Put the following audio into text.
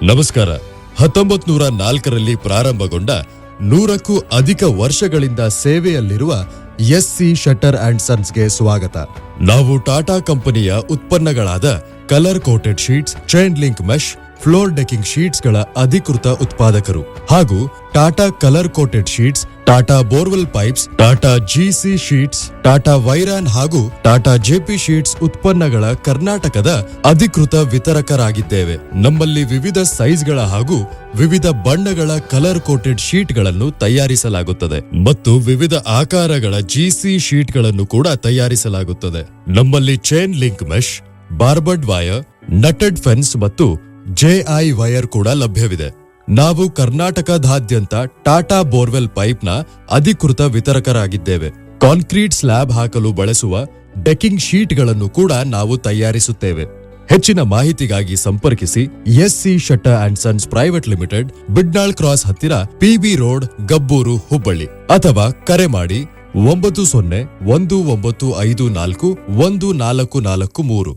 ನಮಸ್ಕಾರ. 1904ರಲ್ಲಿ ಪ್ರಾರಂಭಗೊಂಡ 100ಕ್ಕೂ ಅಧಿಕ ವರ್ಷಗಳಿಂದ ಸೇವೆಯಲ್ಲಿರುವ ಎಸ್ಸಿ ಶಟರ್ ಅಂಡ್ ಸನ್ಸ್ಗೆ ಸ್ವಾಗತ. ನಾವು ಟಾಟಾ ಕಂಪನಿಯ ಉತ್ಪನ್ನಗಳಾದ colour coated sheets, chain link mesh, floor decking sheets ಗಳ ಅಧಿಕೃತ ಉತ್ಪಾದಕರು ಹಾಗೂ Tata colour coated sheets, Tata borewell pipes, Tata GC sheets, Tata Wiron ಹಾಗೂ ಟಾಟಾ ಜೆಪಿ ಶೀಟ್ಸ್ ಉತ್ಪನ್ನಗಳ ಕರ್ನಾಟಕದ ಅಧಿಕೃತ ವಿತರಕರಾಗಿದ್ದೇವೆ. ನಮ್ಮಲ್ಲಿ ವಿವಿಧ ಸೈಜ್ಗಳ ಹಾಗೂ ವಿವಿಧ ಬಣ್ಣಗಳ ಕಲರ್ ಕೋಟೆಡ್ ಶೀಟ್ಗಳನ್ನು ತಯಾರಿಸಲಾಗುತ್ತದೆ ಮತ್ತು ವಿವಿಧ ಆಕಾರಗಳ ಜಿಸಿ ಶೀಟ್ಗಳನ್ನು ಕೂಡ ತಯಾರಿಸಲಾಗುತ್ತದೆ. ನಮ್ಮಲ್ಲಿ chain link mesh, barbed wire, knotted fence ಮತ್ತು ಜೆಐ ವೈರ್ ಕೂಡ ಲಭ್ಯವಿದೆ. ನಾವು ಕರ್ನಾಟಕದಾದ್ಯಂತ ಟಾಟಾ ಬೋರ್ವೆಲ್ ಪೈಪ್ನ ಅಧಿಕೃತ ವಿತರಕರಾಗಿದ್ದೇವೆ. ಕಾಂಕ್ರೀಟ್ ಸ್ಲ್ಯಾಬ್ ಹಾಕಲು ಬಳಸುವ ಡೆಕಿಂಗ್ ಶೀಟ್ಗಳನ್ನು ಕೂಡ ನಾವು ತಯಾರಿಸುತ್ತೇವೆ. ಹೆಚ್ಚಿನ ಮಾಹಿತಿಗಾಗಿ ಸಂಪರ್ಕಿಸಿ SC Shutter and Sons private limited, Bidnal cross ಹತ್ತಿರ, ಪಿಬಿ ರೋಡ್, ಗಬ್ಬೂರು, ಹುಬ್ಬಳ್ಳಿ, ಅಥವಾ ಕರೆ ಮಾಡಿ 9019541443.